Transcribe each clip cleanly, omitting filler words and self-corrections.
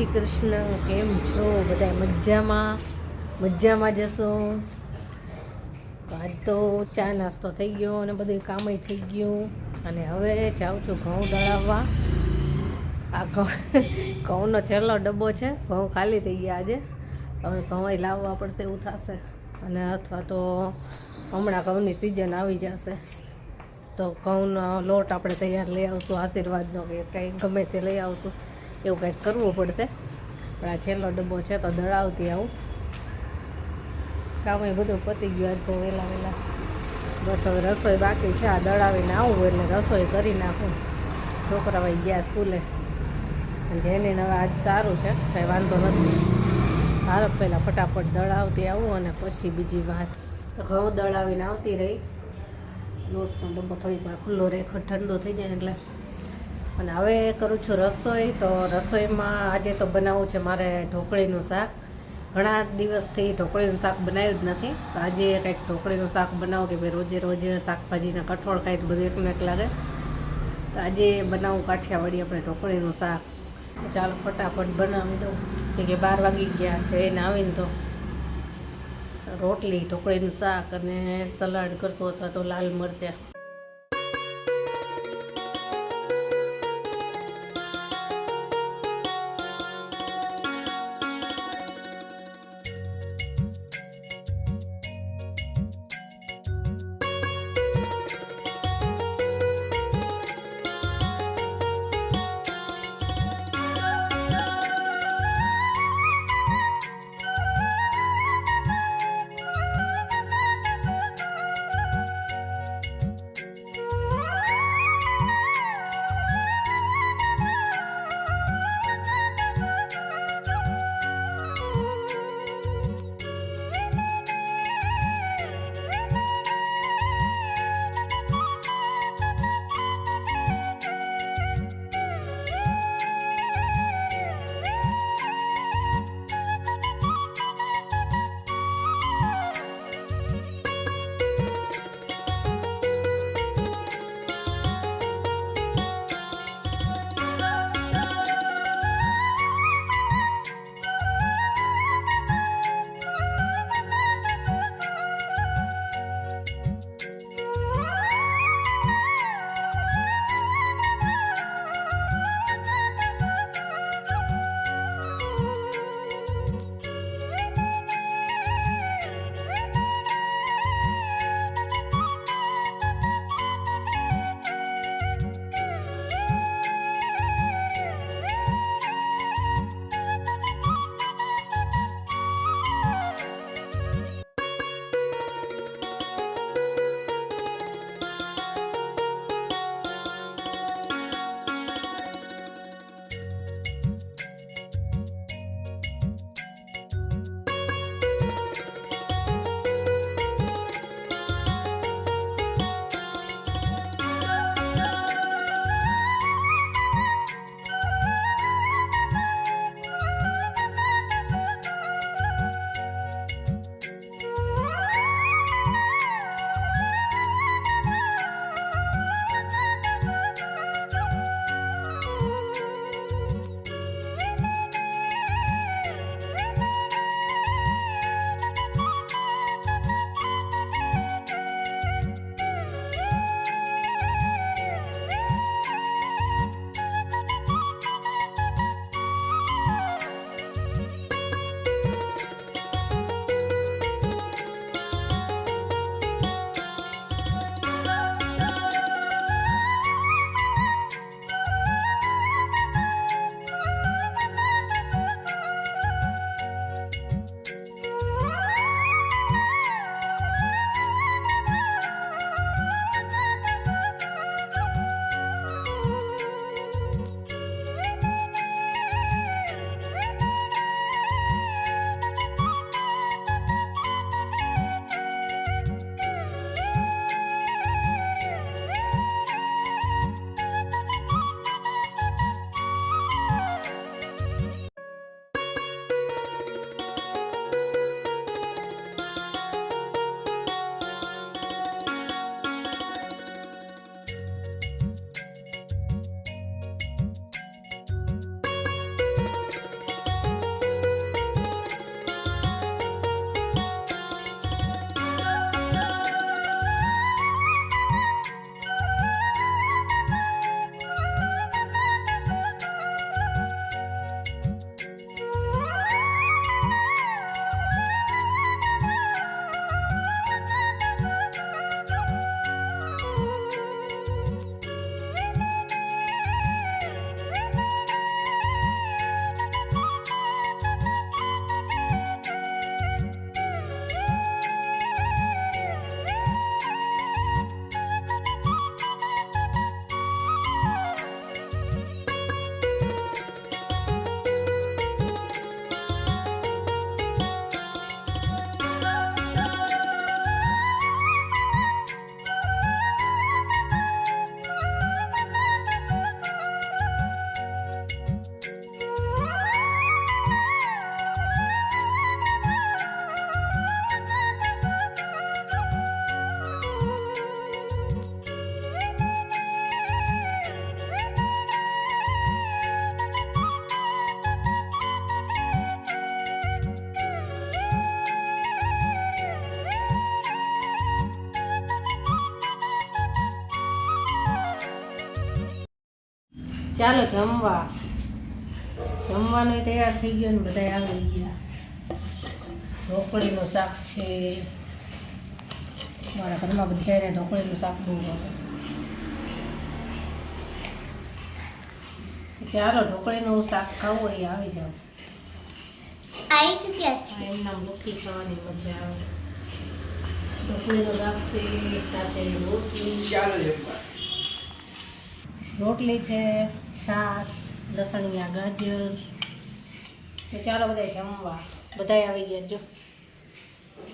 શ્રી કૃષ્ણ. કેમ છો બધા? મજામાં જશો? આજ તો ચા નાસ્તો થઈ ગયો અને બધું કામય થઈ ગયું અને હવે જાઉં છું ઘઉં દળાવવા. આ ઘઉંનો છેલ્લો ડબ્બો છે. ઘઉં ખાલી થઈ ગયા આજે. હવે ઘઉં લાવવા પડશે એવું થશે, અને અથવા તો હમણાં ઘઉંની સિઝન આવી જશે તો ઘઉંનો લોટ આપણે તૈયાર લઈ આવશું, આશીર્વાદનો કે કંઈ ગમે તે લઈ આવશું, એવું કંઈક કરવું પડશે. પણ આ છેલ્લો ડબ્બો છે તો દળાવતી આવું. કામ એ બધું પતી ગયું આજ તો વહેલા. બસ હવે રસોઈ બાકી છે. આ દળાવીને આવું એટલે રસોઈ કરી નાખું. છોકરા ભાઈ ગયા સ્કૂલે અને જેને હવે આજ સારું છે, કંઈ વાંધો નથી. હાલ પહેલાં ફટાફટ દળાવતી આવું અને પછી બીજી વાત. ઘઉં દળાવીને આવતી રહી. લોટનો ડબ્બો થોડીક વાર ખુલ્લો રહે, ઠંડો થઈ જાય એટલે. અને હવે કરું છું રસોઈ. તો રસોઈમાં આજે તો બનાવવું છે મારે ઢોકળીનું શાક. ઘણા દિવસથી ઢોકળીનું શાક બનાવ્યું જ નથી, તો આજે કંઈક ઢોકળીનું શાક બનાવું કે ભાઈ રોજે શાકભાજીના કઠોળ ખાઈ તો બધું એકનું એક લાગે. તો આજે બનાવું કાઠિયાવાડી આપણે ઢોકળીનું શાક. ચાલો ફટાફટ બનાવી દઉં કે 12 વાગી ગયા. જઈને આવીને તો રોટલી, ઢોકળીનું શાક અને સલાડ કરશું અથવા તો લાલ મરચાં. ચાલો જમવાનું તૈયાર થઈ ગયું ને બધા આવી ગયા. ઢોકળીનું શાક છે. મારા ઘરમાં બધાને ઢોકળીનું શાક બહુ ભાવે. ચાલો ઢોકળીનું શાક ખાવું હોય આવી જાઓ. આવી ચૂક્યા છે. એમના મુઠ્ઠી ખાવાની મજા આવે. ઢોકળીનું શાક છે સાથે રોટલી છે, છાશ, લસણિયા ગાજર. તો ચાલો બધા જમવા. બધા આવી ગયા. જો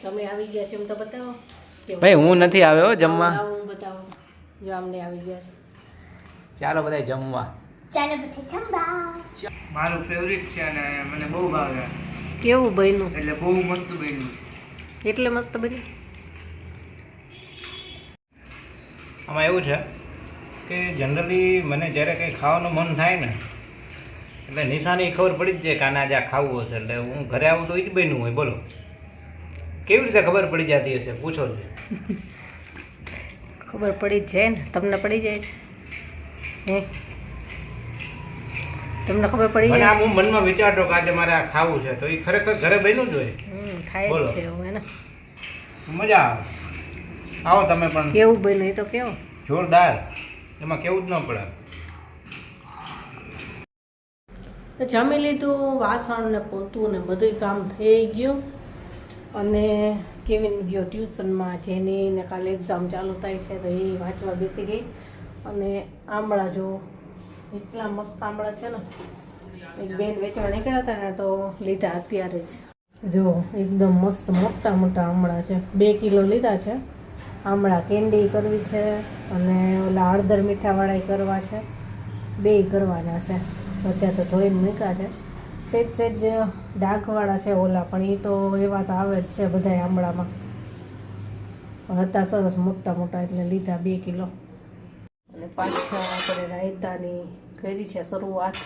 તમે આવી ગયા છો એમ તો બતાવો. ભાઈ હું નથી આવ્યો જમવા. હું બતાવું. જો અમને આવી ગયા છે. ચાલો બધા જમવા. ચાલો બધા જમવા. મારું ફેવરિટ છે અને મને બહુ ભાવે. કેવું બન્યું? એટલે બહુ મસ્ત બન્યું છે. એટલે મસ્ત બન્યું. આમાં એવું છે કે જનરલી મને જ્યારે કંઈ ખાવાનું મન થાય ને એટલે નિશાની ખબર પડી જ જાય કે આને આજે આ ખાવું હશે. એટલે હું ઘરે આવું તો એ જ બન્યું હોય. બોલો કેવી રીતે ખબર પડી જતી હશે? પૂછો જ. ખબર પડી જ જાય ને. તમને પડી જાય છે હે? તમને ખબર પડી મને જાય? આમ હું મનમાં વિચારતો કે આજે મારે આ ખાવું છે તો એ ખરેખર ઘરે બન્યું જ હોય. થાય બોલો. જ છે એવું હે ને. મજા આવે. આવો તમે પણ. કેવું બન્યું એ તો કેવું? જોરદાર. એમાં કેવું જ ન પડે. જમી લીધું. વાસણ ને પોતું ને બધું કામ થઈ ગયું. અને કેવિન ગયો ટ્યુશનમાં. જેની ને કાલે એક્ઝામ ચાલુ થાય છે તો એ વાંચવા બેસી ગઈ. અને આંબળા જો એટલા મસ્ત આંબળા છે ને. એક બેન વેચવા નીકળ્યા હતા ને તો લીધા અત્યારે જ. જો એકદમ મસ્ત મોટા મોટા આંબળા છે. 2 કિલો લીધા છે. આંબળા કેન્ડી કરવી છે અને ઓલા હળદર મીઠાવાળા કરવા છે. 2 કરવાના છે. અત્યારે તો ધોઈને મૂક્યા છે. સેજ ડાઘવાળા છે ઓલા, પણ એ તો એવા તો આવે જ છે બધા આંબળામાં. પણ હતા સરસ મોટા મોટા એટલે લીધા 2 કિલો. અને પાછા આપણે રાયતાની કરી છે શરૂઆત.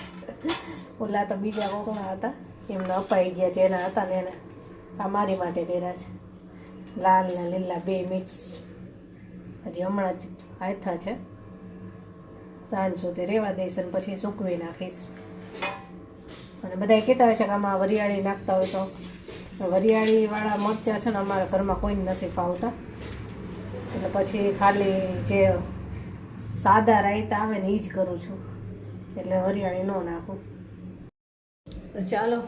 ઓલા તો બીજા કોકણા હતા એમને અપાઈ ગયા છે. એના હતા ને એને આ મારી માટે કર્યા છે. લાલ ને લીલા 2 મિક્સ. હજી હમણાં જ આથા છે. સાંજ સુધી રહેવા દઈશ અને પછી સૂકવી નાખીશ. અને બધા કહેતા હોય છે કે આમાં વરિયાળી નાખતા હોય તો. વરિયાળીવાળા મરચાં છે ને અમારા ઘરમાં કોઈ નથી ફાવતા. એટલે પછી ખાલી જે સાદા રાયતા આવે ને એ જ કરું છું. એટલે વરિયાળી ન નાખું. તો ચાલો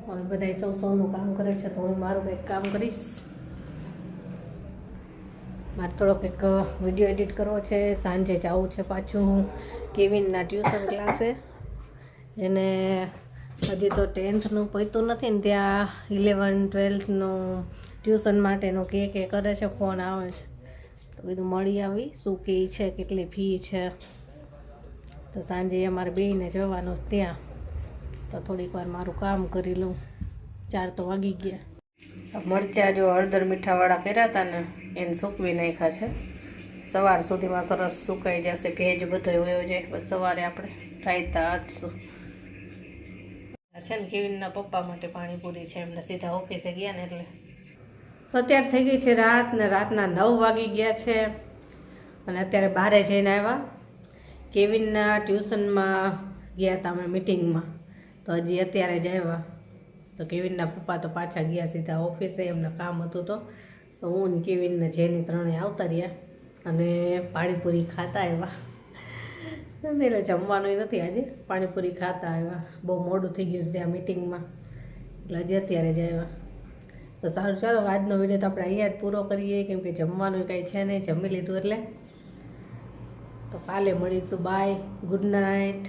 હવે બધા સૌનું કામ કરે છે તો હું મારું કંઈક કામ કરીશ. મારે થોડોક એક વિડીયો એડિટ કરવો છે. સાંજે જવું છે પાછું કેવિનના ટ્યુશન ક્લાસે. એને હજી તો 10thનું પહોંચ્યું નથી ને ત્યાં 11, 12thનું ટ્યુશન માટેનું કે કરે છે. ફોન આવે છે તો બધું મળી આવી શું કહે છે, કેટલી ફી છે. તો સાંજે અમારે બેયને જવાનું ત્યાં. તો થોડીક વાર મારું કામ કરી લઉં. 4 તો વાગી ગયા. મરચાં જો હળદર મીઠાવાળા કર્યા હતા ને એને સૂકવી નાખ્યા છે. સવાર સુધીમાં સરસ સુકાઈ જશે. ભેજ બધો વયો જાય. બસ સવારે આપણે રાયતા હાથશું. છે ને કેવિનના પપ્પા માટે પાણીપુરી છે. એમને સીધા ઓફિસે ગયા ને એટલે. અત્યારે થઈ ગઈ છે રાત ને રાતના 9 વાગી ગયા છે. અને અત્યારે બહારે જઈને આવ્યા. કેવિનના ટ્યુશનમાં ગયા હતા અમે મીટિંગમાં. તો હજી અત્યારે જ આવ્યા. તો કેવિનના પપ્પા તો પાછા ગયા સીધા ઓફિસે. એમને કામ હતું તો હું ને કેવિનને જેની 3 આવતા રહ્યા અને પાણીપુરી ખાતા આવ્યા. એટલે જમવાનું નથી આજે. પાણીપુરી ખાતા આવ્યા. બહુ મોડું થઈ ગયું ત્યાં મીટિંગમાં એટલે હજી અત્યારે જ આવ્યા. તો સારું ચાલો આજનો વિડીયો તો આપણે અહીંયા જ પૂરો કરીએ કેમ કે જમવાનું કંઈ છે નહીં. જમી લીધું એટલે. તો કાલે મળીશું. Bye, good night.